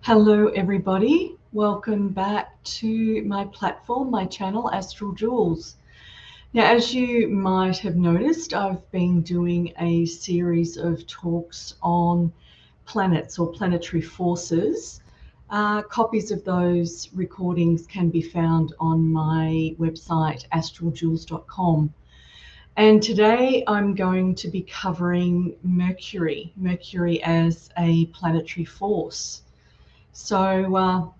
Hello everybody, welcome back to my platform, my channel, Astral Jewels. Now, as you might have noticed, I've been doing a series of talks on planets or planetary forces. Copies of those recordings can be found on my website, astraljewels.com. And today I'm going to be covering Mercury as a planetary force. So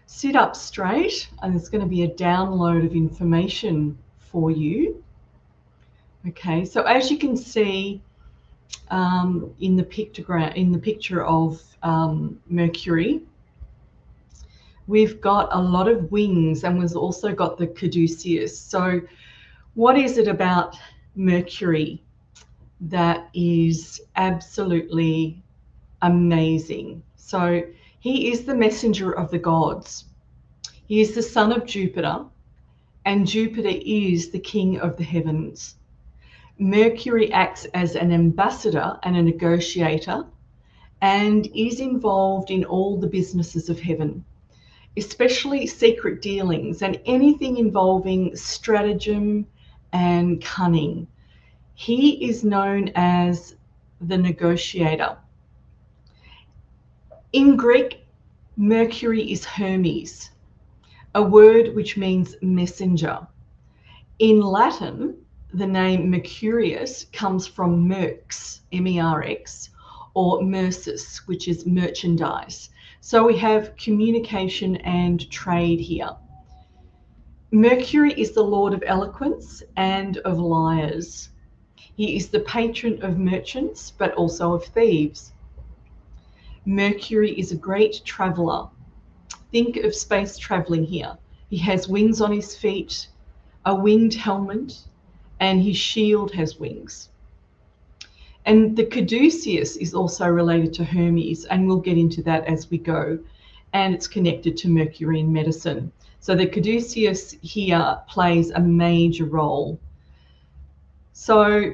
sit up straight, and there's going to be a download of information for you. Okay, so as you can see in the picture of Mercury, we've got a lot of wings, and we've also got the caduceus. So what is it about Mercury that is absolutely amazing? So he is the messenger of the gods. He is the son of Jupiter, and Jupiter is the king of the heavens. Mercury acts as an ambassador and a negotiator and is involved in all the businesses of heaven, especially secret dealings and anything involving stratagem and cunning. He is known as the negotiator. In Greek, Mercury is Hermes, a word which means messenger. In Latin, the name Mercurius comes from merx, M-E-R-X, or mercis, which is merchandise. So we have communication and trade here. Mercury is the lord of eloquence and of liars. He is the patron of merchants, but also of thieves. Mercury is a great traveler. Think of space traveling here. He has wings on his feet, a winged helmet, and his shield has wings. And the caduceus is also related to Hermes, and we'll get into that as we go. And it's connected to Mercury in medicine. So the caduceus here plays a major role. So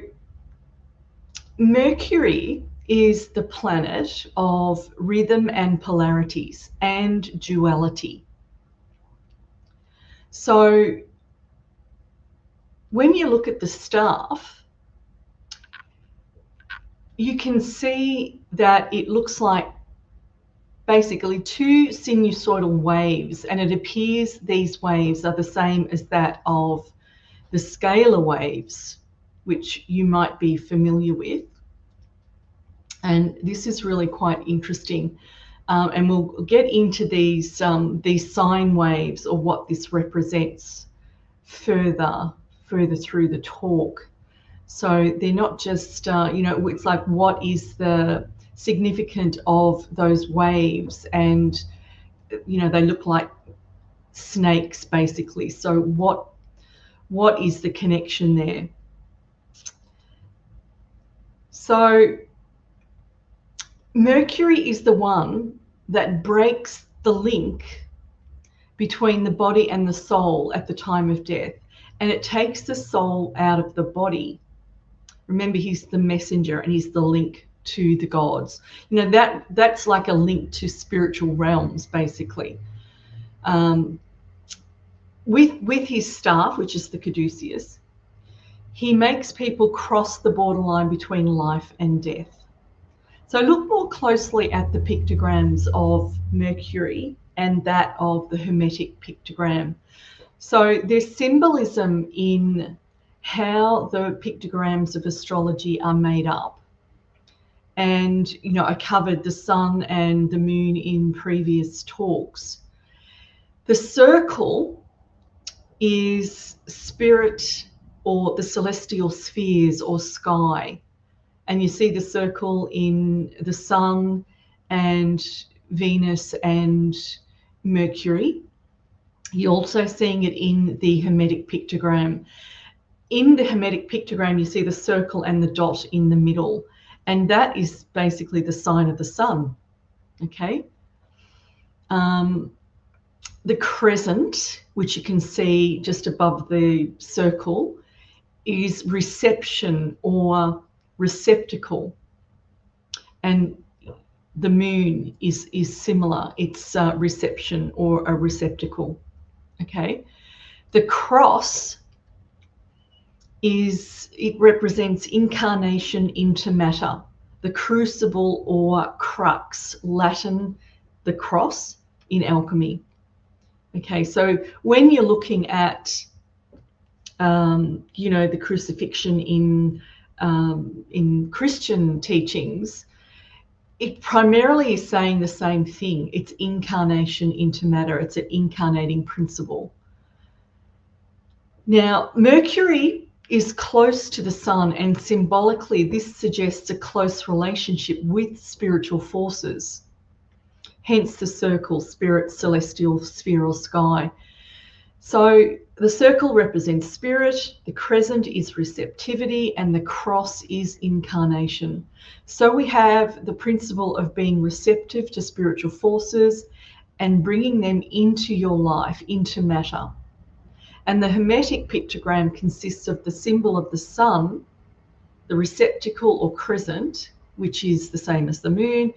Mercury is the planet of rhythm and polarities and duality. So when you look at the staff, you can see that it looks like basically two sinusoidal waves, and it appears these waves are the same as that of the scalar waves, which you might be familiar with. And this is really quite interesting. And we'll get into these sine waves, or what this represents further through the talk. So they're not just, it's like, what is the significance of those waves? And, they look like snakes, basically. So what is the connection there? So Mercury is the one that breaks the link between the body and the soul at the time of death, and it takes the soul out of the body. Remember, he's the messenger and he's the link to the gods. That's like a link to spiritual realms, basically. With his staff, which is the caduceus, he makes people cross the borderline between life and death. So look more closely at the pictograms of Mercury and that of the Hermetic pictogram. So there's symbolism in how the pictograms of astrology are made up. And, I covered the sun and the moon in previous talks. The circle is spirit, or the celestial spheres or sky. And you see the circle in the sun and Venus and Mercury. You're also seeing it in the Hermetic pictogram. In the Hermetic pictogram, you see the circle and the dot in the middle, and that is basically the sign of the sun. Okay. The crescent, which you can see just above the circle, is reception or receptacle. And the moon is similar. It's reception or a receptacle. Okay. The cross it represents incarnation into matter. The crucible or crux, Latin, the cross in alchemy. Okay, so when you're looking at, the crucifixion in Christian teachings, it primarily is saying the same thing. It's incarnation into matter. It's an incarnating principle. Now, Mercury is close to the sun, and symbolically, this suggests a close relationship with spiritual forces. Hence the circle, spirit, celestial, sphere, or sky. So the circle represents spirit, the crescent is receptivity, and the cross is incarnation. So we have the principle of being receptive to spiritual forces and bringing them into your life, into matter. And the Hermetic pictogram consists of the symbol of the sun, the receptacle or crescent, which is the same as the moon,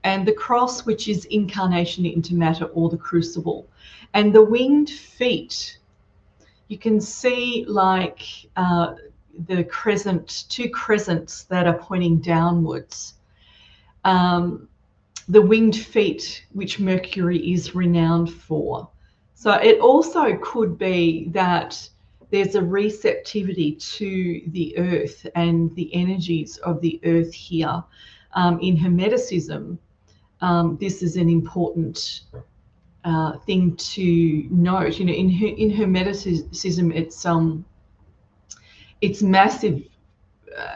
and the cross, which is incarnation into matter, or the crucible. And the winged feet, you can see like the crescent, two crescents that are pointing downwards. The winged feet, which Mercury is renowned for. So it also could be that there's a receptivity to the earth and the energies of the earth here. In Hermeticism, this is an important thing to note. In Hermeticism, it's massive.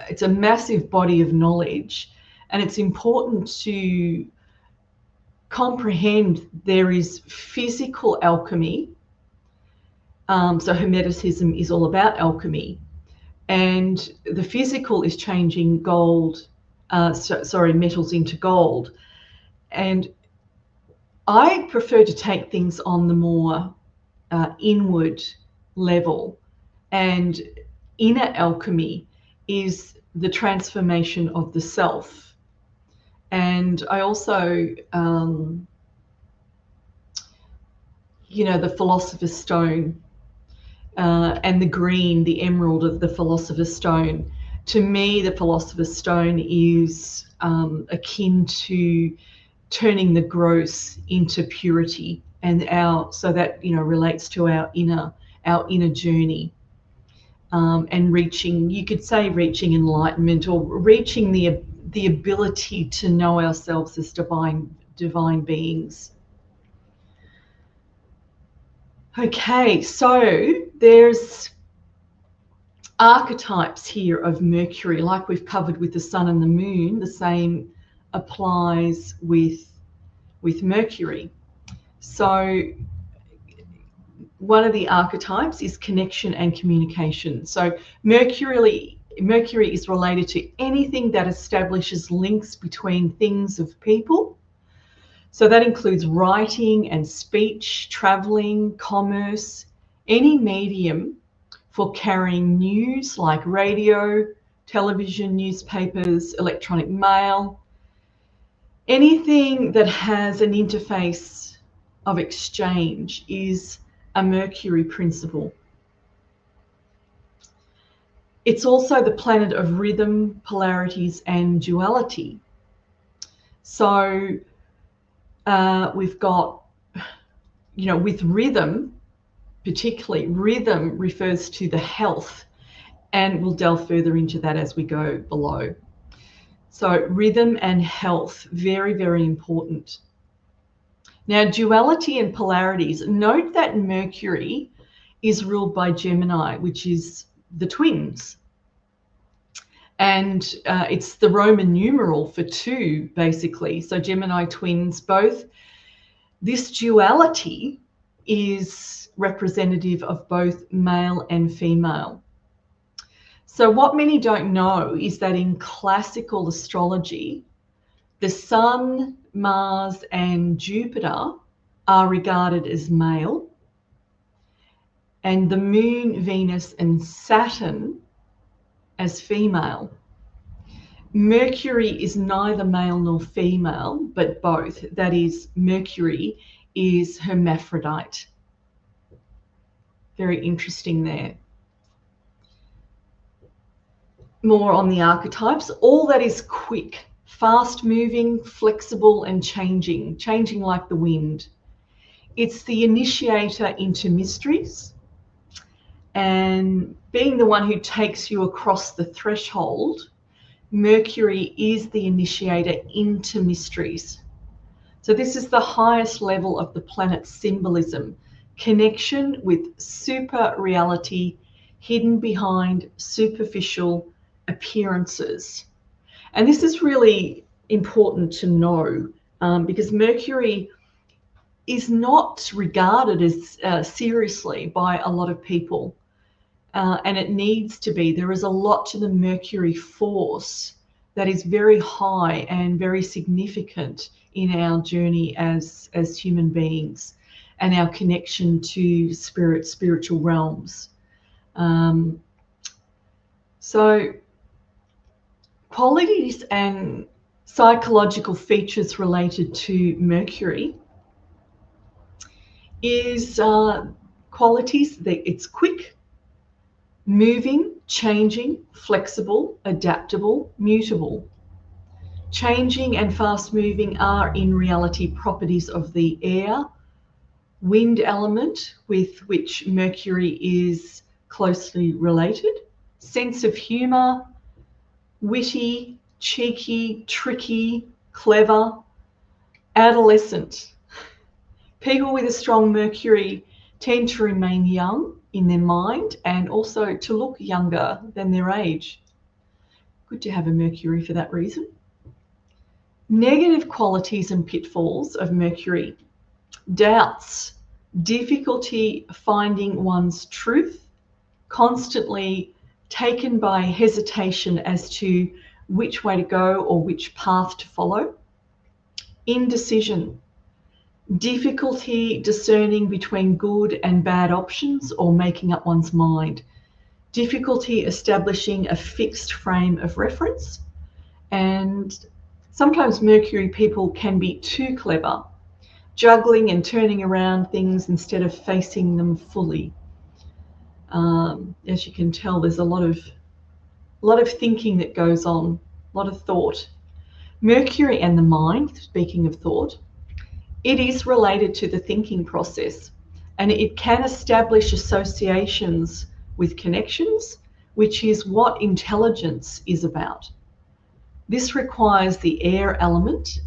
It's a massive body of knowledge, and it's important to comprehend there is physical alchemy. So Hermeticism is all about alchemy, and the physical is changing metals into gold. And I prefer to take things on the more inward level, and inner alchemy is the transformation of the self. And I also, the Philosopher's Stone and the green, the emerald of the Philosopher's Stone. To me, the Philosopher's Stone is akin to turning the gross into purity, and so that relates to our inner journey, and reaching enlightenment, or reaching the ability to know ourselves as divine beings. Okay, so there's archetypes here of Mercury, like we've covered with the sun and the moon. The same applies with Mercury. So one of the archetypes is connection and communication. So Mercury is related to anything that establishes links between things of people. So that includes writing and speech, traveling, commerce, any medium for carrying news like radio, television, newspapers, electronic mail, anything that has an interface of exchange is a Mercury principle. It's also the planet of rhythm, polarities, and duality. So we've got, with rhythm, particularly, rhythm refers to the health, and we'll delve further into that as we go below. So rhythm and health, very, very important. Now, duality and polarities. Note that Mercury is ruled by Gemini, which is the twins. And it's the Roman numeral for 2, basically. So Gemini twins, both. This duality is representative of both male and female. So what many don't know is that in classical astrology, the Sun, Mars, and Jupiter are regarded as male, and the Moon, Venus, and Saturn as female. Mercury is neither male nor female, but both. That is, Mercury is hermaphrodite. Very interesting there. More on the archetypes. All that is quick, fast moving, flexible, and changing like the wind. It's the initiator into mysteries, and being the one who takes you across the threshold, Mercury is the initiator into mysteries. So this is the highest level of the planet's symbolism, connection with super reality hidden behind superficial appearances. And this is really important to know, because Mercury is not regarded as seriously by a lot of people. And it needs to be. There is a lot to the Mercury force that is very high and very significant in our journey as human beings and our connection to spiritual realms. So qualities and psychological features related to Mercury is qualities that it's quick, moving, changing, flexible, adaptable, mutable. Changing and fast moving are in reality properties of the air, wind element with which Mercury is closely related. Sense of humor, witty, cheeky, tricky, clever, adolescent. People with a strong Mercury tend to remain young in their mind and also to look younger than their age. Good to have a Mercury for that reason. Negative qualities and pitfalls of Mercury: doubts, difficulty finding one's truth, constantly taken by hesitation as to which way to go or which path to follow. Indecision, difficulty discerning between good and bad options or making up one's mind. Difficulty establishing a fixed frame of reference. And sometimes Mercury people can be too clever, juggling and turning around things instead of facing them fully. As you can tell, there's a lot of thinking that goes on, a lot of thought. Mercury and the mind, speaking of thought, it is related to the thinking process, and it can establish associations with connections, which is what intelligence is about. This requires the air element,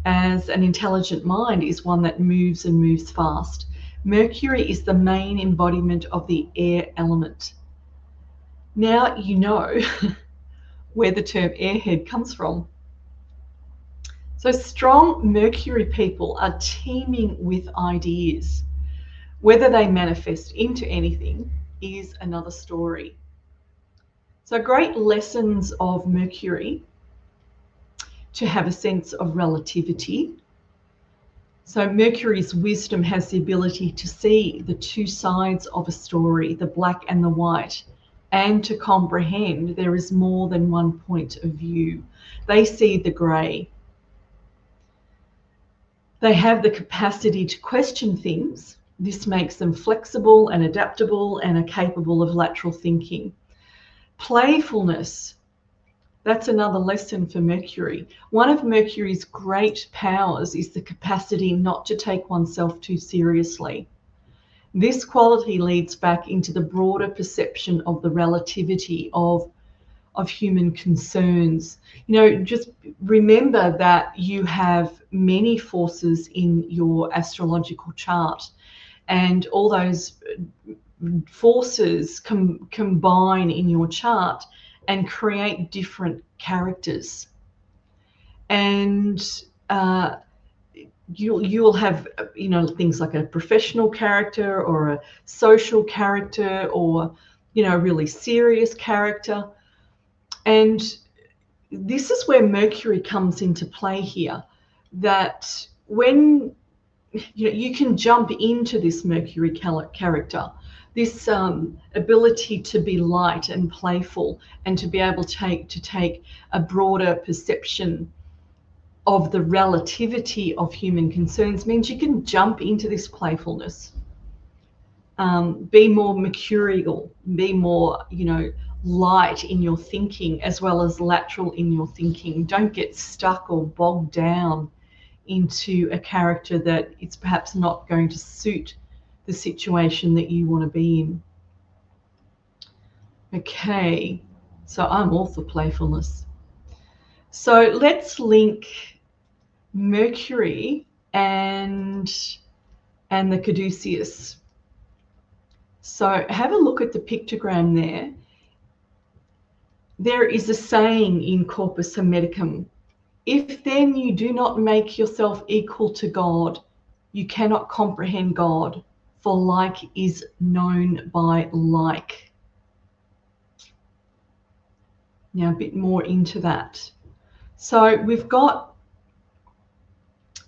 as an intelligent mind is one that moves and moves fast. Mercury is the main embodiment of the air element. Now you know where the term airhead comes from. So strong Mercury people are teeming with ideas. Whether they manifest into anything is another story. So great lessons of Mercury: to have a sense of relativity. So Mercury's wisdom has the ability to see the two sides of a story, the black and the white, and to comprehend there is more than one point of view. They see the grey. They have the capacity to question things. This makes them flexible and adaptable and are capable of lateral thinking. Playfulness, that's another lesson for Mercury. One of Mercury's great powers is the capacity not to take oneself too seriously. This quality leads back into the broader perception of the relativity of human concerns. You know, just remember that you have many forces in your astrological chart, and all those forces combine in your chart and create different characters. And you'll have, you know, things like a professional character or a social character or, you know, a really serious character. And this is where Mercury comes into play here, that when you can jump into this Mercury character, this ability to be light and playful and to be able to take a broader perception of the relativity of human concerns means you can jump into this playfulness, be more mercurial, be more, light in your thinking as well as lateral in your thinking. Don't get stuck or bogged down into a character that it's perhaps not going to suit the situation that you want to be in. Okay, so I'm all for playfulness. So let's link Mercury and the caduceus. So have a look at the pictogram there. There is a saying in Corpus Hermeticum: if then you do not make yourself equal to God, you cannot comprehend God, for like is known by like. Now a bit more into that. So we've got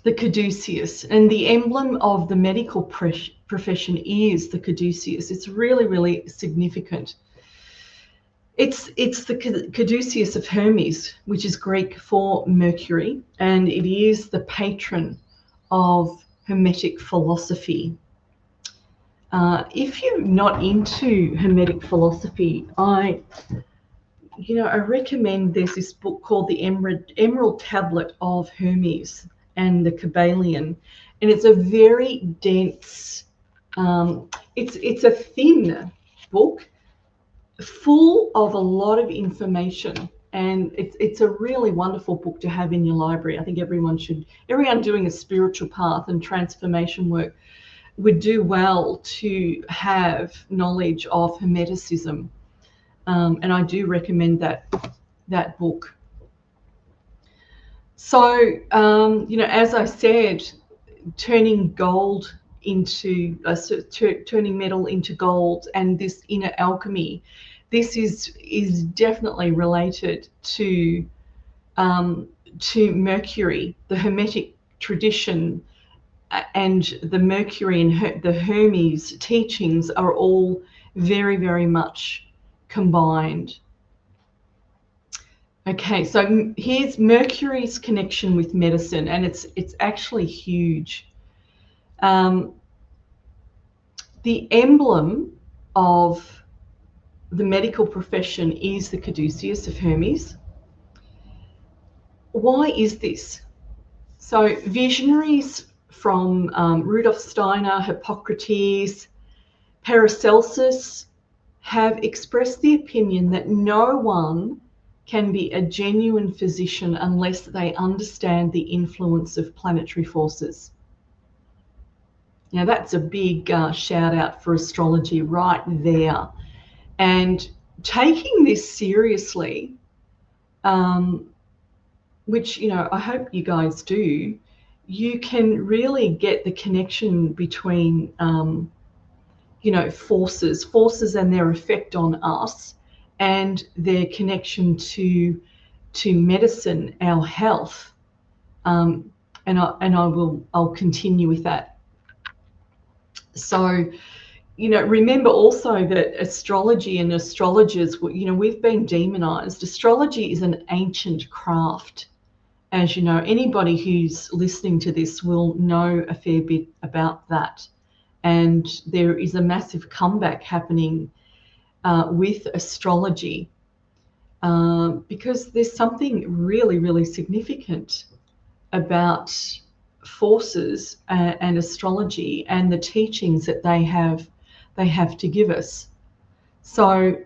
the caduceus, and the emblem of the medical profession is the caduceus. It's really, really significant. It's the caduceus of Hermes, which is Greek for Mercury, and it is the patron of Hermetic philosophy. If you're not into Hermetic philosophy, I recommend there's this book called The Emerald Tablet of Hermes and the Kabbalion, and it's a very dense, it's a thin book, full of a lot of information, and it's a really wonderful book to have in your library. I think everyone doing a spiritual path and transformation work would do well to have knowledge of Hermeticism, and I do recommend that book. So as I said, turning gold into turning metal into gold, and this inner alchemy, this is definitely related to Mercury, the Hermetic tradition, and the Mercury and the Hermes teachings are all very, very much combined. Okay, so here's Mercury's connection with medicine, and it's actually huge. The emblem of the medical profession is the caduceus of Hermes. Why is this? So visionaries from Rudolf Steiner, Hippocrates, Paracelsus have expressed the opinion that no one can be a genuine physician unless they understand the influence of planetary forces. Now that's a big shout out for astrology right there. And taking this seriously, which I hope you guys do, you can really get the connection between forces and their effect on us, and their connection to medicine, our health, and I'll continue with that. So remember also that astrology and astrologers, we've been demonized. Astrology is an ancient craft. As you know, anybody who's listening to this will know a fair bit about that. And there is a massive comeback happening with astrology, because there's something really, really significant about forces and astrology and the teachings that they have to give us. So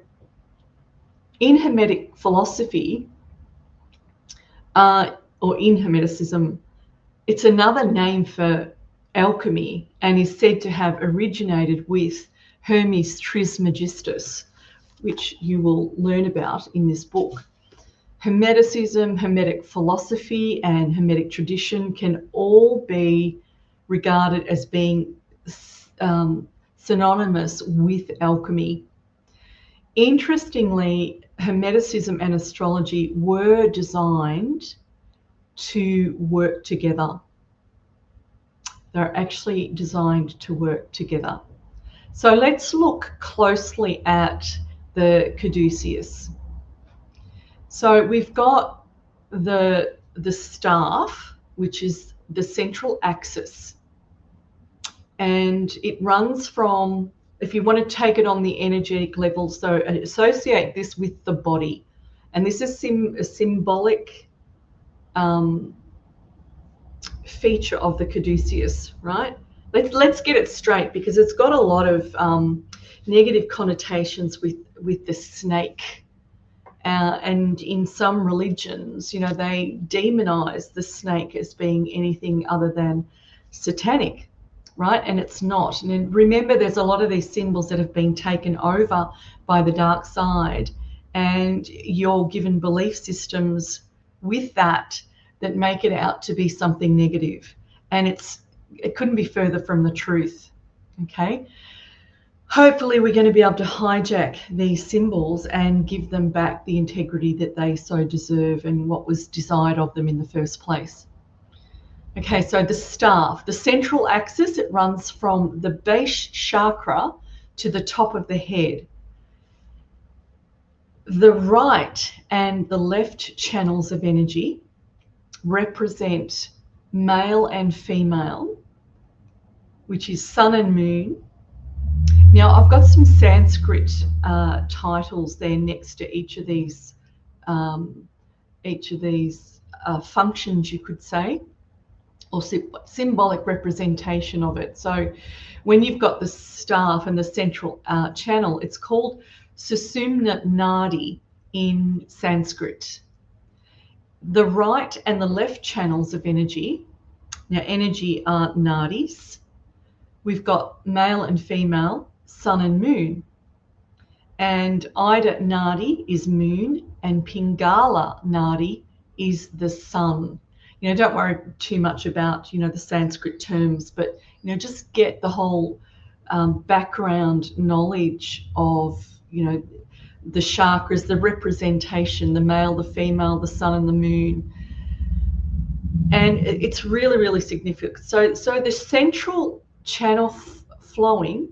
in Hermetic philosophy, or in Hermeticism, it's another name for alchemy, and is said to have originated with Hermes Trismegistus, which you will learn about in this book. Hermeticism, Hermetic philosophy, and Hermetic tradition can all be regarded as being synonymous with alchemy. Interestingly, Hermeticism and astrology were designed to work together. They're actually designed to work together. So let's look closely at the caduceus. So we've got the staff, which is the central axis, and it runs from, if you want to take it on the energetic level, so associate this with the body, and this is a symbolic feature of the caduceus, right? Let's get it straight, because it's got a lot of negative connotations with the snake. And in some religions, you know, they demonize the snake as being anything other than satanic, right? And it's not. And remember, there's a lot of these symbols that have been taken over by the dark side, and you're given belief systems with that make it out to be something negative. And it couldn't be further from the truth. Okay. Hopefully we're going to be able to hijack these symbols and give them back the integrity that they so deserve and what was desired of them in the first place. Okay, so the staff, the central axis, it runs from the base chakra to the top of the head. The right and the left channels of energy represent male and female, which is sun and moon. Now, I've got some Sanskrit titles there next to each of these functions, you could say, or symbolic representation of it. So when you've got the staff and the central channel, it's called Sushumna Nadi in Sanskrit. The right and the left channels of energy, now energy are nadis. We've got male and female, sun and moon. And Ida Nadi is moon, and Pingala Nadi is the sun. You know, don't worry too much about, you know, the Sanskrit terms, but, you know, just get the whole background knowledge of, you know, the chakras, the representation, the male, the female, the sun and the moon. And it's really, really significant. So the central channel flowing,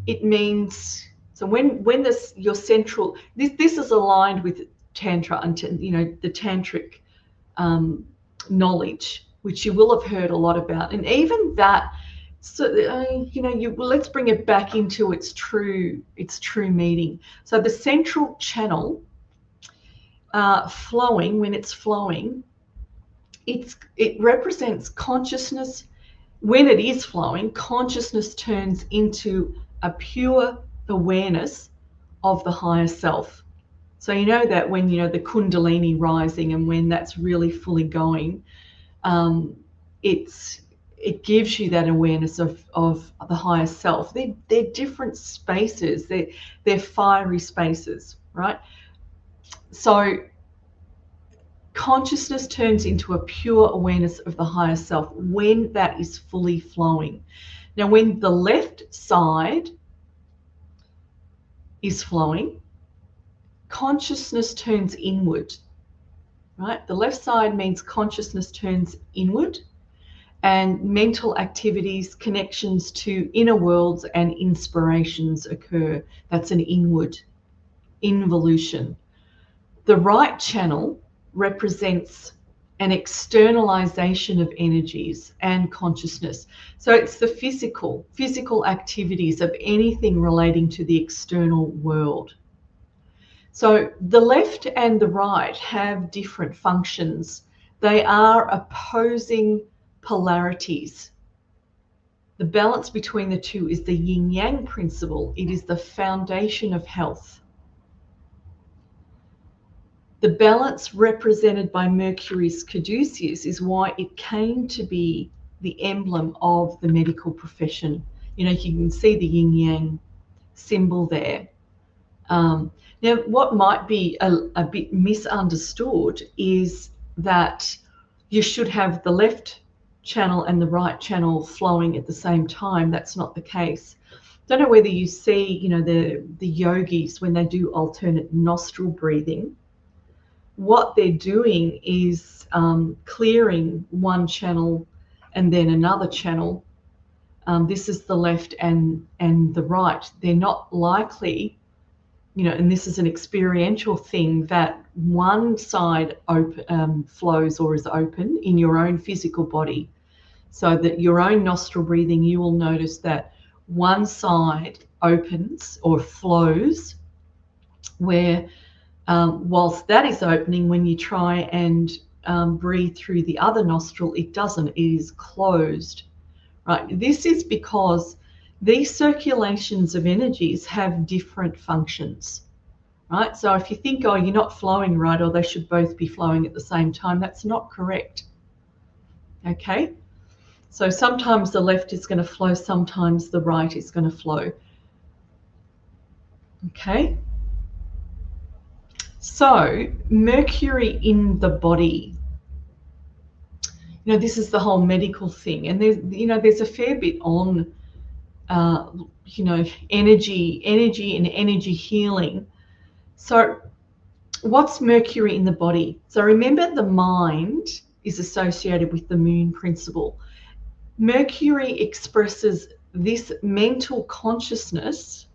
it means, so when this, your central, this is aligned with tantra and, you know, the tantric knowledge, which you will have heard a lot about. And even that, so you know, let's bring it back into its true meaning. So the central channel flowing, when it's flowing, it represents consciousness. When it is flowing, consciousness turns into a pure awareness of the higher self. So you know that when, you know, the Kundalini rising, and when that's really fully going, it gives you that awareness of the higher self. They're different spaces. They're fiery spaces, right? So consciousness turns into a pure awareness of the higher self when that is fully flowing. Now, when the left side is flowing, consciousness turns inward, right? The left side means consciousness turns inward, and mental activities, connections to inner worlds and inspirations occur. That's an involution. The right channel represents an externalization of energies and consciousness. So it's the physical activities of anything relating to the external world. So the left and the right have different functions. They are opposing polarities. The balance between the two is the yin-yang principle. It is the foundation of health. The balance represented by Mercury's caduceus is why it came to be the emblem of the medical profession. You know, you can see the yin-yang symbol there. Now, what might be a bit misunderstood is that you should have the left channel and the right channel flowing at the same time. That's not the case. Don't know whether you see, you know, the yogis, when they do alternate nostril breathing, what they're doing is clearing one channel and then another channel, This is the left and the right. They're not likely, and this is an experiential thing, that one side flows or is open in your own physical body. So that your own nostril breathing, you will notice that one side opens or flows, where whilst that is opening, when you try and breathe through the other nostril, it doesn't, it is closed. Right? This is because these circulations of energies have different functions. Right? So if you think, oh, you're not flowing right, or they should both be flowing at the same time, that's not correct. Okay? So sometimes the left is going to flow, sometimes the right is going to flow. Okay? So Mercury in the body. This is the whole medical thing, and there's a fair bit on energy and energy healing. So what's Mercury in the body? So remember, the mind is associated with the moon principle. Mercury expresses this mental consciousness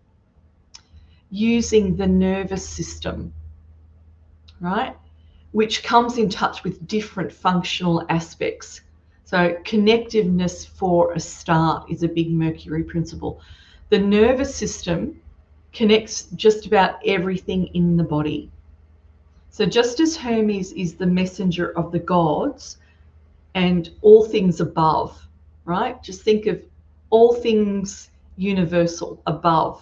using the nervous system, right? Which comes in touch with different functional aspects. So connectiveness, for a start, is a big Mercury principle. The nervous system connects just about everything in the body. So just as Hermes is the messenger of the gods and all things above, right? Just think of all things universal above.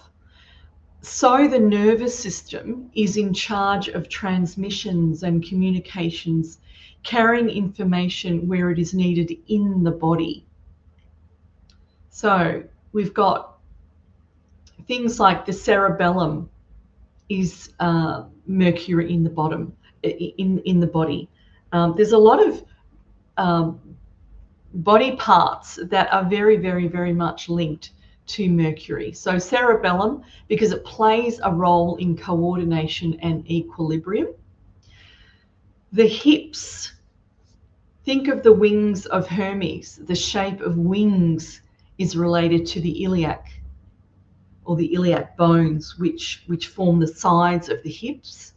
So the nervous system is in charge of transmissions and communications, carrying information where it is needed in the body. So we've got things like the cerebellum is Mercury in the bottom, in the body. There's a lot of body parts that are very, very, very much linked to Mercury. So cerebellum, because it plays a role in coordination and equilibrium. The hips, think of the wings of Hermes. The shape of wings is related to the iliac, or the iliac bones, which form the sides of the hips.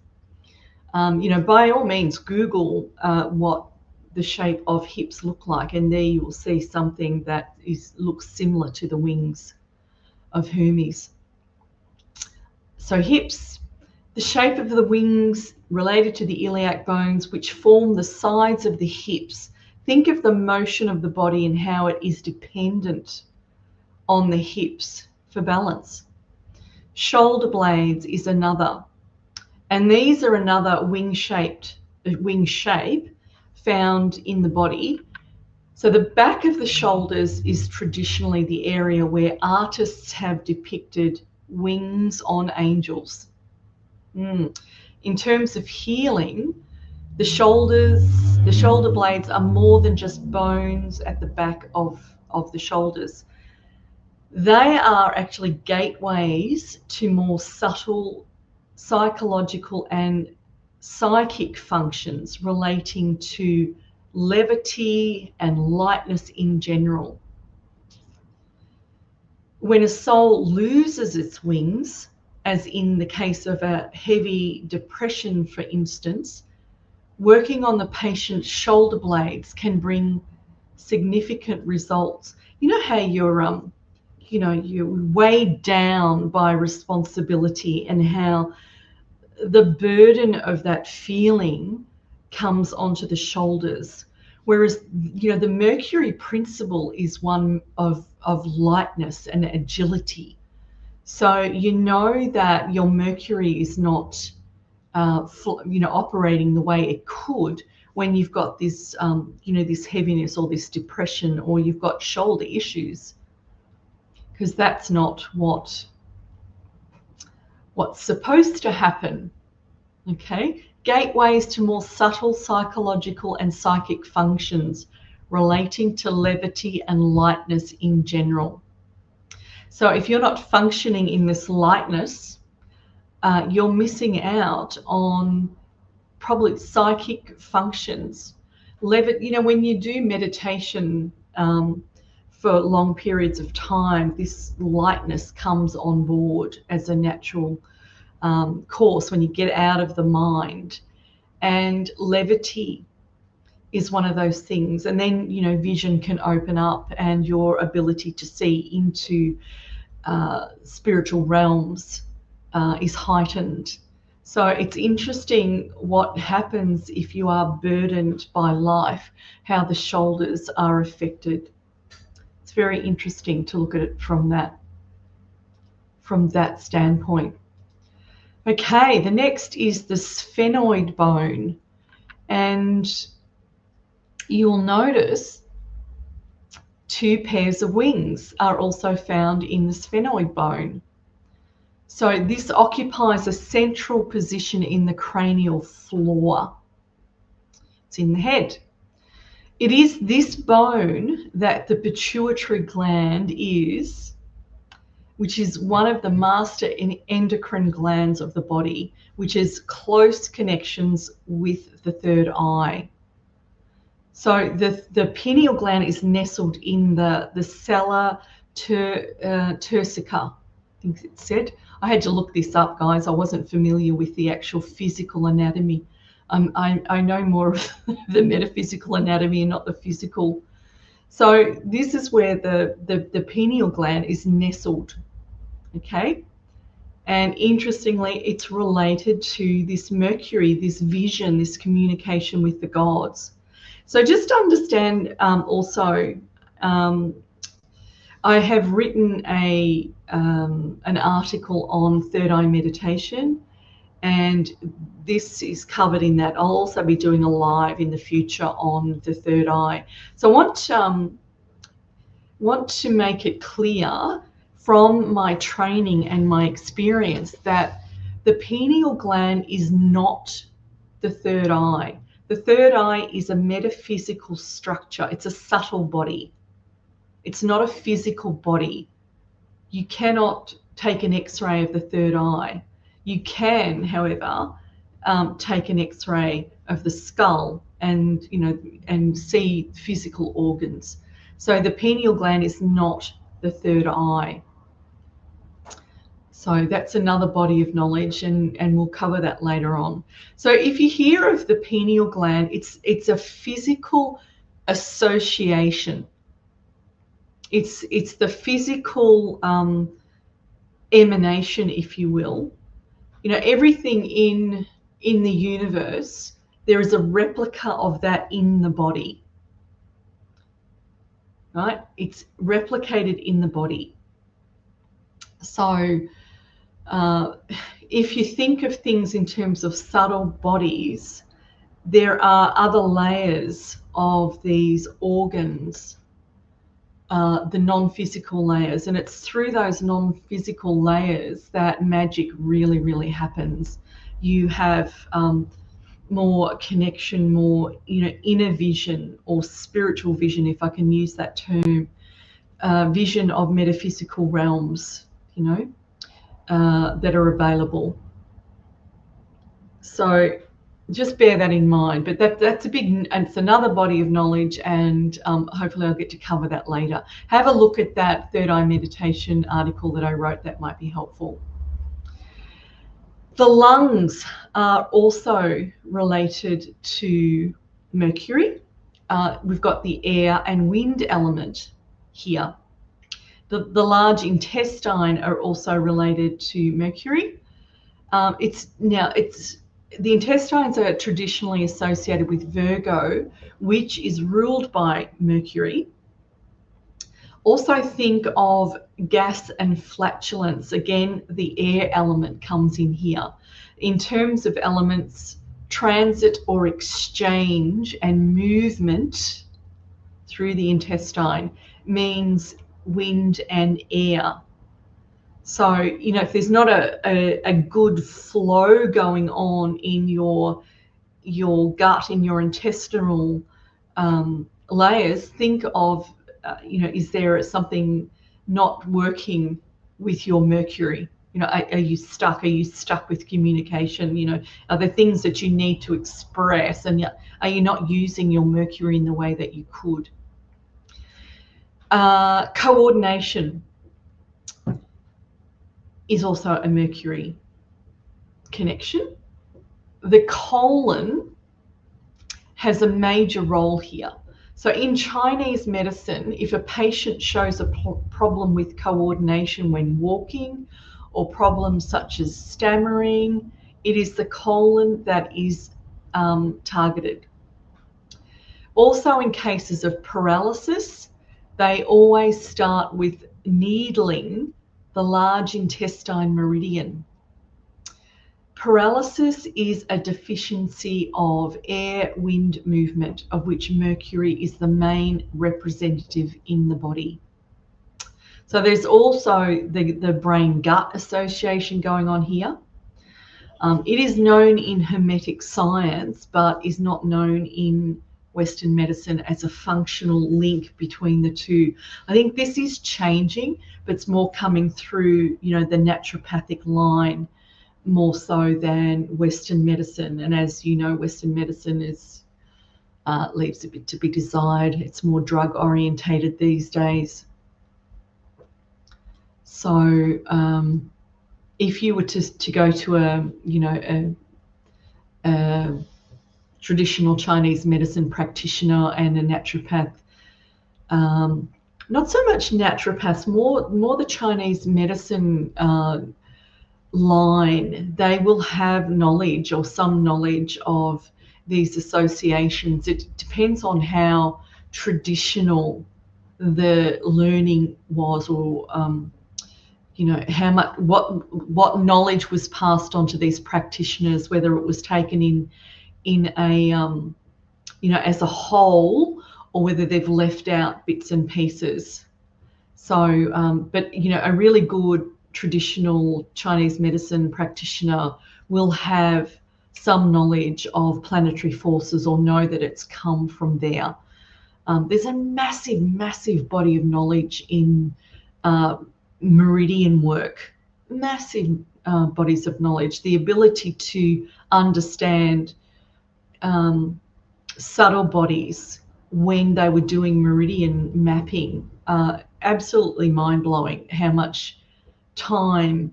By all means, Google what the shape of hips look like, and there you will see something that looks similar to the wings of Hermes. So hips, the shape of the wings related to the iliac bones, which form the sides of the hips. Think of the motion of the body and how it is dependent on the hips for balance. Shoulder blades is another, and these are another wing shape found in the body. So the back of the shoulders is traditionally the area where artists have depicted wings on angels. In terms of healing, the shoulder blades are more than just bones at the back of the shoulders. They are actually gateways to more subtle psychological and psychic functions relating to levity and lightness in general. When a soul loses its wings, as in the case of a heavy depression, for instance, working on the patient's shoulder blades can bring significant results. You know how you're weighed down by responsibility, and how the burden of that feeling comes onto the shoulders. Whereas, the Mercury principle is one of lightness and agility. So that your Mercury is not, operating the way it could when you've got this, this heaviness or this depression, or you've got shoulder issues, because that's not what's supposed to happen. Okay, gateways to more subtle psychological and psychic functions relating to levity and lightness in general. So if you're not functioning in this lightness, you're missing out on probably psychic functions. When you do meditation, for long periods of time, this lightness comes on board as a natural course when you get out of the mind. And levity is one of those things. And then, vision can open up and your ability to see into spiritual realms is heightened. So it's interesting what happens if you are burdened by life, how the shoulders are affected. It's very interesting to look at it from that standpoint. Okay, the next is the sphenoid bone. And you'll notice 2 pairs of wings are also found in the sphenoid bone. So this occupies a central position in the cranial floor. It's in the head. It is this bone that the pituitary gland is, which is one of the master endocrine glands of the body, which has close connections with the third eye. So the pineal gland is nestled in the sella turcica, I think it said. I had to look this up, guys. I wasn't familiar with the actual physical anatomy. I know more of the metaphysical anatomy and not the physical. So this is where the pineal gland is nestled, okay? And interestingly, it's related to this Mercury, this vision, this communication with the gods. So just understand also, I have written an article on third eye meditation, and this is covered in that. I'll also be doing a live in the future on the third eye. So I want to make it clear from my training and my experience that the pineal gland is not the third eye. The third eye is a metaphysical structure. It's a subtle body. It's not a physical body. You cannot take an X-ray of the third eye. You can, however, take an X-ray of the skull and see physical organs. So the pineal gland is not the third eye. So that's another body of knowledge, and we'll cover that later on. So if you hear of the pineal gland, it's a physical association. It's the physical emanation, if you will. Everything in the universe, there is a replica of that in the body, right? It's replicated in the body. So if you think of things in terms of subtle bodies, there are other layers of these organs, the non-physical layers, and it's through those non-physical layers that magic really, really happens. You have more connection, more inner vision or spiritual vision, if I can use that term, vision of metaphysical realms, that are available. So just bear that in mind. But that's it's another body of knowledge, and hopefully I'll get to cover that later. Have a look at that third eye meditation article that I wrote. That might be helpful. The lungs are also related to Mercury. We've got the air and wind element here. The large intestine are also related to Mercury. The intestines are traditionally associated with Virgo, which is ruled by Mercury. Also think of gas and flatulence. Again, the air element comes in here. In terms of elements, transit or exchange and movement through the intestine means wind and air. So, if there's not a good flow going on in your gut, in your intestinal layers, think of, is there something not working with your Mercury? Are you stuck? Are you stuck with communication? Are there things that you need to express, and are you not using your Mercury in the way that you could? Coordination is also a Mercury connection. The colon has a major role here. So in Chinese medicine, if a patient shows a problem with coordination when walking, or problems such as stammering, it is the colon that is targeted. Also, in cases of paralysis, they always start with needling the large intestine meridian. Paralysis is a deficiency of air-wind movement, of which Mercury is the main representative in the body. So there's also the brain-gut association going on here. It is known in Hermetic science, but is not known in Western medicine as a functional link between the two. I think this is changing, but it's more coming through, the naturopathic line more so than Western medicine. And as you know, Western medicine leaves a bit to be desired. It's more drug orientated these days. So if you were to go to a traditional Chinese medicine practitioner and a naturopath, not so much naturopaths, more the Chinese medicine line, they will have knowledge or some knowledge of these associations. It depends on how traditional the learning was, or how much, what knowledge was passed on to these practitioners, whether it was taken in a as a whole, or whether they've left out bits and pieces. So but a really good traditional Chinese medicine practitioner will have some knowledge of planetary forces, or know that it's come from there. There's a massive body of knowledge in meridian work, massive bodies of knowledge, the ability to understand subtle bodies when they were doing meridian mapping. Absolutely mind-blowing how much time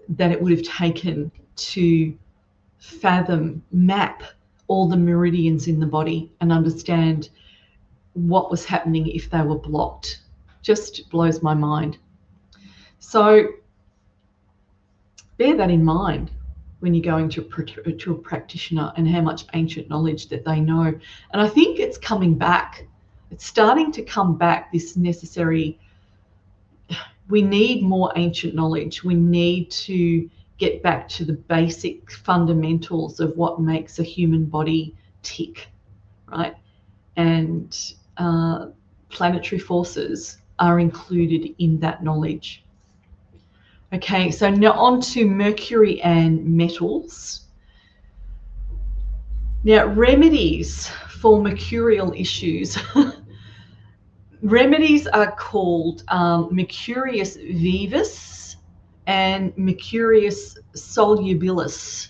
that it would have taken to map all the meridians in the body and understand what was happening if they were blocked. Just blows my mind. So bear that in mind when you're going to a practitioner, and how much ancient knowledge that they know. And I think it's coming back. It's starting to come back, this necessary. We need more ancient knowledge. We need to get back to the basic fundamentals of what makes a human body tick, right? And planetary forces are included in that knowledge. Okay, so now on to Mercury and metals. Now, remedies for mercurial issues. Remedies are called Mercurius vivus and Mercurius solubilis.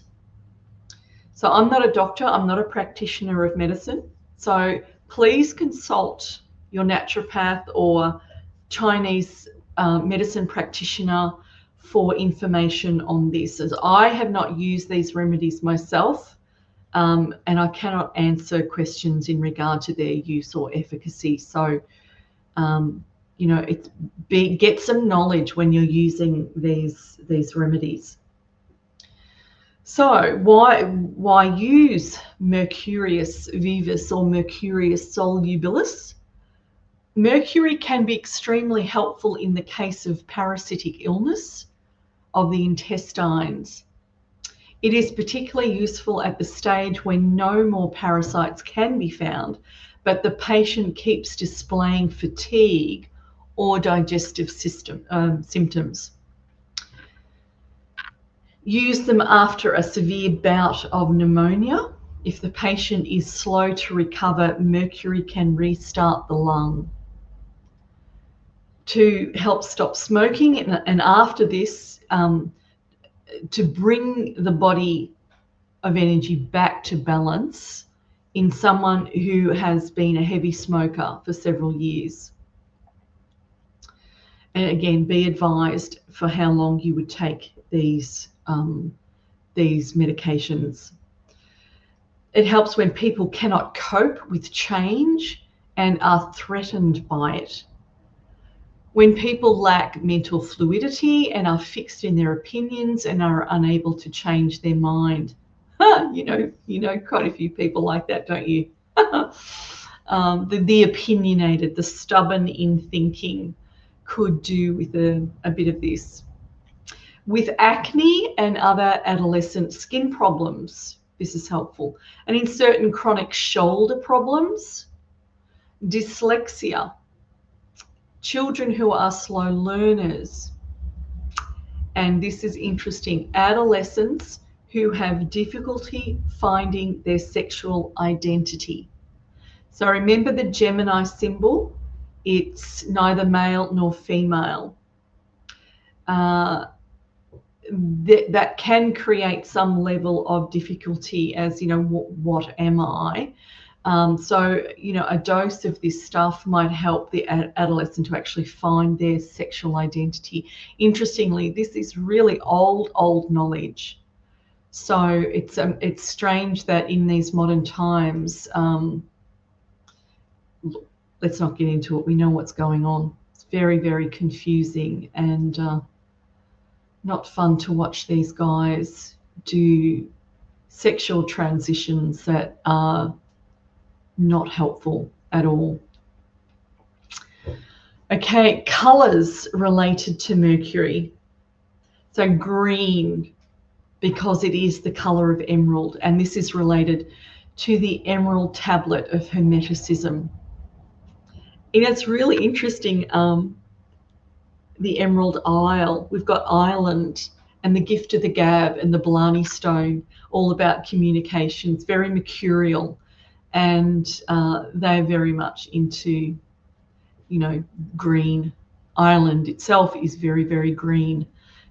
So I'm not a doctor, I'm not a practitioner of medicine. So please consult your naturopath or Chinese medicine practitioner for information on this, as I have not used these remedies myself, and I cannot answer questions in regard to their use or efficacy. So get some knowledge when you're using these remedies. So why use Mercurius vivus or Mercurius solubilis? Mercury can be extremely helpful in the case of parasitic illness of the intestines. It is particularly useful at the stage when no more parasites can be found, but the patient keeps displaying fatigue or digestive symptoms. Use them after a severe bout of pneumonia. If the patient is slow to recover, Mercury can restart the lung. To help stop smoking, and after this, to bring the body of energy back to balance in someone who has been a heavy smoker for several years. And again, be advised for how long you would take these medications. It helps when people cannot cope with change and are threatened by it. When people lack mental fluidity and are fixed in their opinions and are unable to change their mind. You know quite a few people like that, don't you? The opinionated, the stubborn in thinking could do with a bit of this. With acne and other adolescent skin problems, this is helpful. And in certain chronic shoulder problems, dyslexia, children who are slow learners, and this is interesting, adolescents who have difficulty finding their sexual identity. So remember the Gemini symbol, it's neither male nor female. That can create some level of difficulty as, what am I? So, a dose of this stuff might help the adolescent to actually find their sexual identity. Interestingly, this is really old knowledge. So it's strange that in these modern times, let's not get into it. We know what's going on. It's very, very confusing and not fun to watch these guys do sexual transitions that are not helpful at all. Okay, colors related to Mercury. So green, because it is the color of emerald, and this is related to the emerald tablet of Hermeticism. And it's really interesting, the Emerald Isle. We've got Ireland and the Gift of the Gab and the Blarney Stone, all about communications, very mercurial. And they're very much into, green. Ireland itself is very, very green.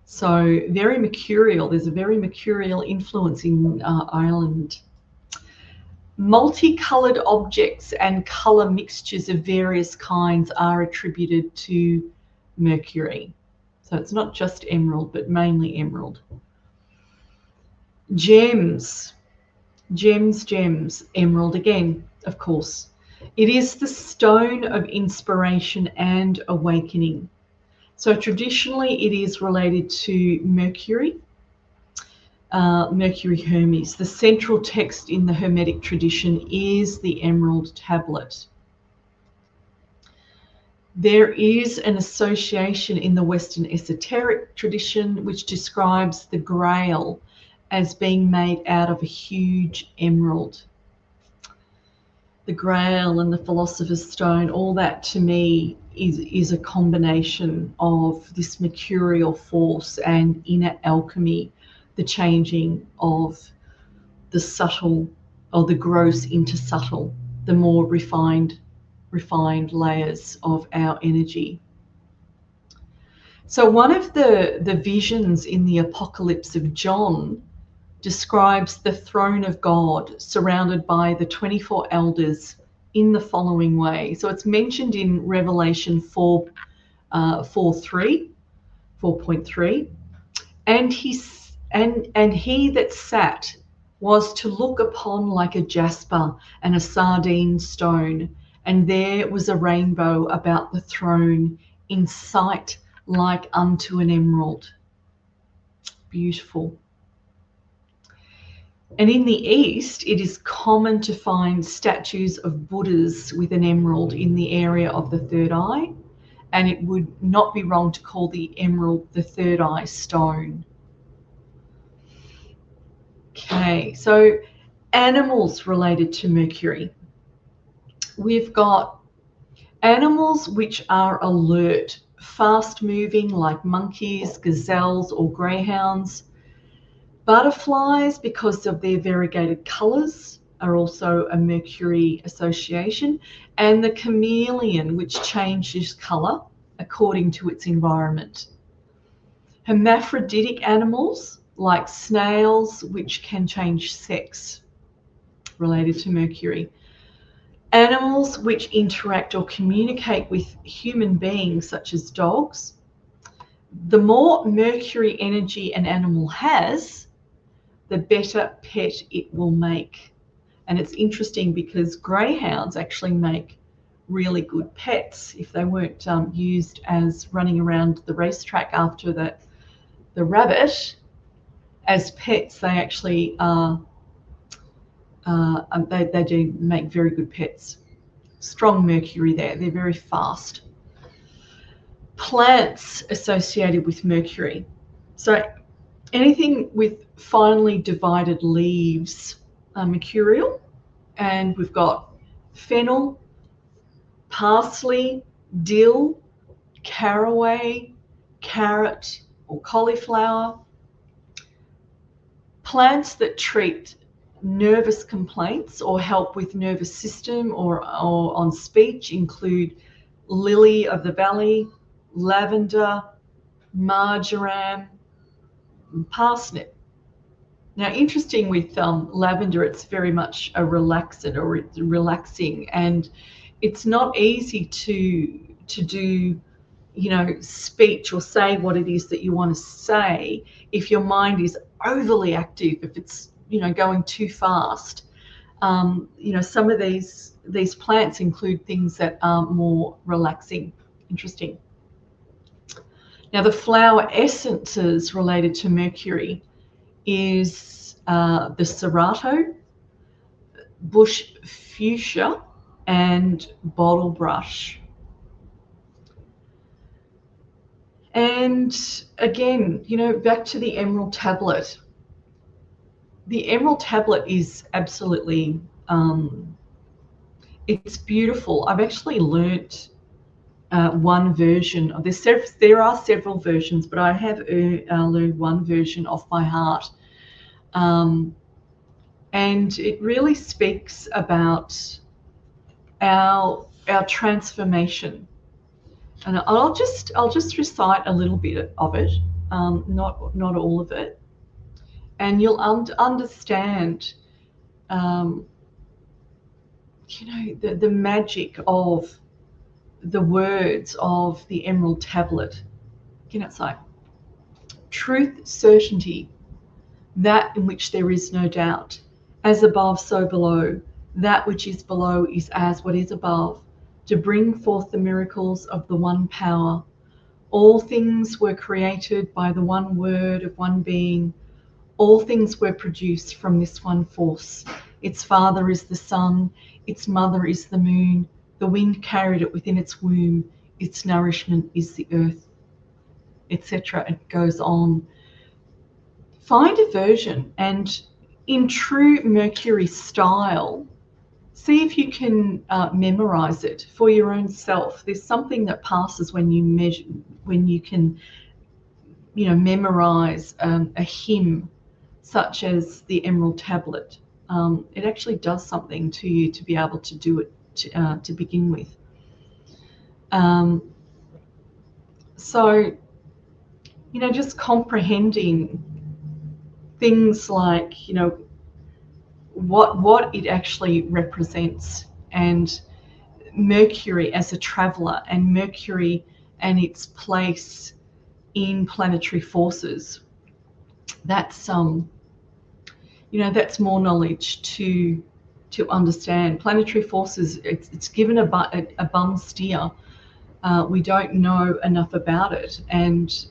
So very mercurial. There's a very mercurial influence in Ireland. Multicolored objects and color mixtures of various kinds are attributed to Mercury. So it's not just emerald, but mainly emerald. Gems. Emerald again, of course. It is the stone of inspiration and awakening. So traditionally it is related to Mercury, Mercury Hermes. The central text in the Hermetic tradition is the Emerald Tablet. There is an association in the Western esoteric tradition which describes the Grail as being made out of a huge emerald. The Grail and the Philosopher's Stone, all that to me is a combination of this mercurial force and inner alchemy, the changing of the subtle or the gross into subtle, the more refined layers of our energy. So one of the visions in the Apocalypse of John describes the throne of God surrounded by the 24 elders in the following way. So it's mentioned in Revelation 4.3, and he that sat was to look upon like a jasper and a sardine stone, and there was a rainbow about the throne in sight like unto an emerald. Beautiful. And in the East, it is common to find statues of Buddhas with an emerald in the area of the third eye, and it would not be wrong to call the emerald the third eye stone. Okay, so animals related to Mercury. We've got animals which are alert, fast-moving like monkeys, gazelles, or greyhounds. Butterflies, because of their variegated colours, are also a Mercury association, and the chameleon, which changes colour according to its environment. Hermaphroditic animals, like snails, which can change sex, related to Mercury. Animals which interact or communicate with human beings, such as dogs, the more Mercury energy an animal has, the better pet it will make. And it's interesting because greyhounds actually make really good pets if they weren't used as running around the racetrack after the rabbit. As pets, they actually are, they do make very good pets. Strong Mercury there, they're very fast. Plants associated with Mercury. So anything with finely divided leaves are mercurial. And we've got fennel, parsley, dill, caraway, carrot or cauliflower. Plants that treat nervous complaints or help with nervous system or on speech include lily of the valley, lavender, marjoram, and parsnip. Now, interesting with lavender, it's very much a relaxant or relaxing, and it's not easy to do, speech or say what it is that you want to say if your mind is overly active, if it's going too fast. Some of these plants include things that are more relaxing. Interesting. Now, the flower essences related to Mercury is the Cerato, bush fuchsia, and bottle brush. And again, back to the emerald tablet. The emerald tablet is absolutely, it's beautiful. I've actually learnt one version of this. There are several versions, but I have learned one version off by heart. And it really speaks about our transformation. And I'll just recite a little bit of it, not all of it, and you'll understand, the magic of the words of the emerald tablet. It's like truth, certainty, that in which there is no doubt. As above, so below. That which is below is as what is above, to bring forth the miracles of the one power. All things were created by the one word of one being. All things were produced from this one force. Its father is the sun, its mother is the moon. The wind carried it within its womb. Its nourishment is the earth, etc. It goes on. Find a version, and in true Mercury style, see if you can memorize it for your own self. There's something that passes when you can, memorize a hymn such as the Emerald Tablet. It actually does something to you to be able to do it to begin with. So, just comprehending things like, what it actually represents, and Mercury as a traveler, and Mercury and its place in planetary forces. That's that's more knowledge to understand. Planetary forces, it's given a bum steer. We don't know enough about it, and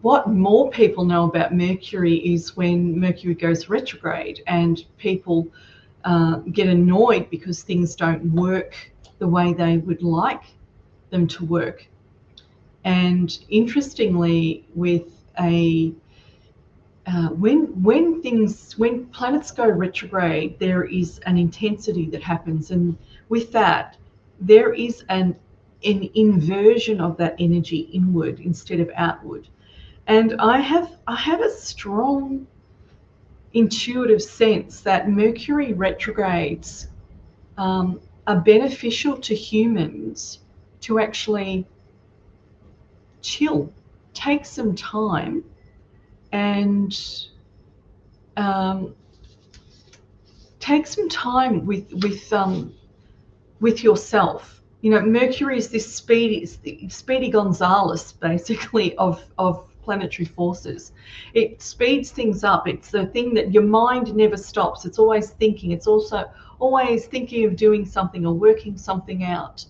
what more people know about Mercury is when Mercury goes retrograde and people get annoyed because things don't work the way they would like them to work. And interestingly, with when planets go retrograde, there is an intensity that happens, and with that, there is an inversion of that energy inward instead of outward. And I have a strong intuitive sense that Mercury retrogrades are beneficial to humans to actually chill, take some time, and take some time with yourself. Mercury is this Speedy Gonzales, basically, of planetary forces. It speeds things up. It's the thing that your mind never stops. It's always thinking. It's also always thinking of doing something or working something out.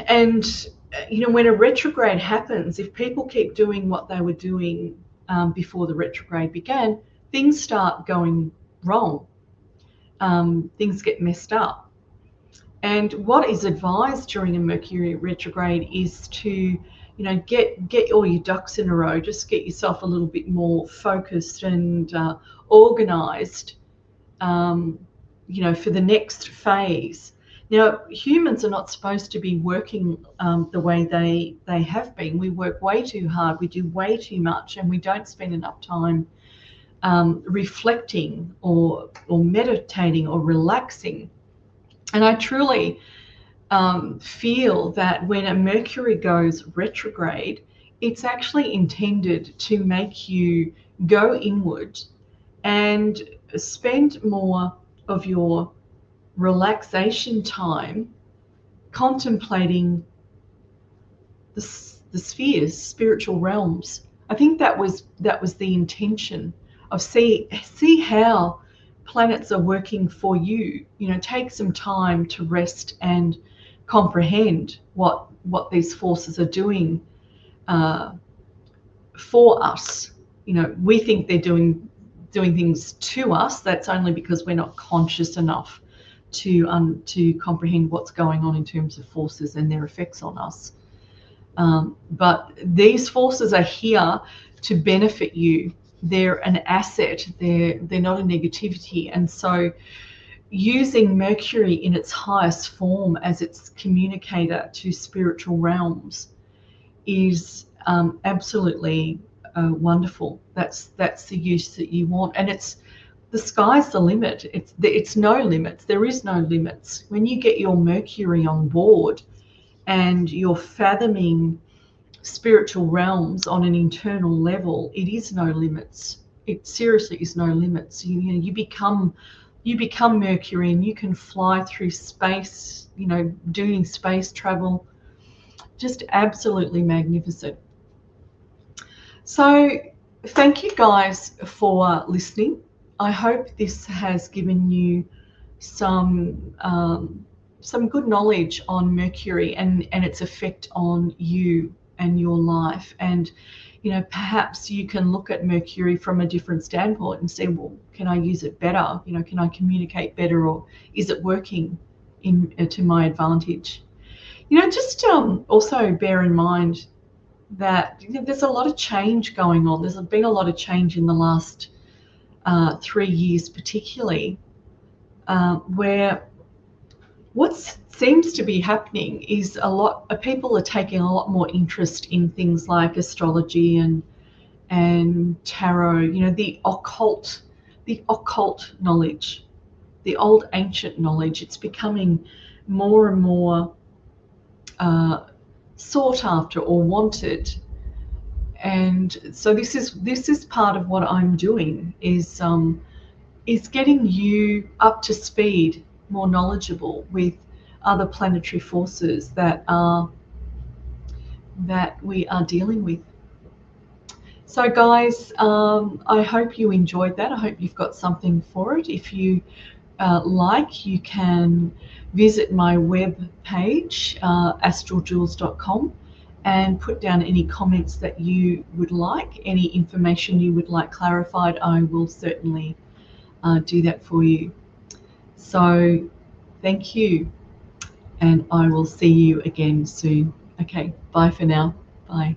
And when a retrograde happens, if people keep doing what they were doing before the retrograde began, things start going wrong. Things get messed up. And what is advised during a Mercury retrograde is to, get all your ducks in a row. Just get yourself a little bit more focused and organized, for the next phase. Now, humans are not supposed to be working the way they have been. We work way too hard. We do way too much, and we don't spend enough time reflecting or meditating or relaxing. And I truly feel that when a Mercury goes retrograde, it's actually intended to make you go inward and spend more of your relaxation time contemplating the spheres, spiritual realms. I think that was the intention of see how planets are working for you. Take some time to rest and comprehend what these forces are doing for us. We think they're doing things to us. That's only because we're not conscious enough to comprehend what's going on in terms of forces and their effects on us. But these forces are here to benefit you. They're an asset. They're not a negativity. And so using Mercury in its highest form as its communicator to spiritual realms is absolutely wonderful. That's the use that you want. And the sky's the limit. It's no limits. There is no limits. When you get your Mercury on board and you're fathoming spiritual realms on an internal level, it is no limits. It seriously is no limits. You become Mercury, and you can fly through space, doing space travel. Just absolutely magnificent. So thank you guys for listening. I hope this has given you some good knowledge on Mercury and its effect on you and your life. And perhaps you can look at Mercury from a different standpoint and say, well, can I use it better? Can I communicate better, or is it working to my advantage? Just also bear in mind that there's a lot of change going on. There's been a lot of change in the last 3 years, particularly, where what seems to be happening is people are taking a lot more interest in things like astrology and tarot. The occult knowledge, the old ancient knowledge. It's becoming more and more sought after or wanted. And so this is part of what I'm doing is getting you up to speed, more knowledgeable with other planetary forces that we are dealing with. So guys, I hope you enjoyed that. I hope you've got something for it. If you you can visit my web page, astraljules.com, and put down any comments that you would like, any information you would like clarified. I will certainly do that for you. So thank you, and I will see you again soon. Okay, bye for now. Bye.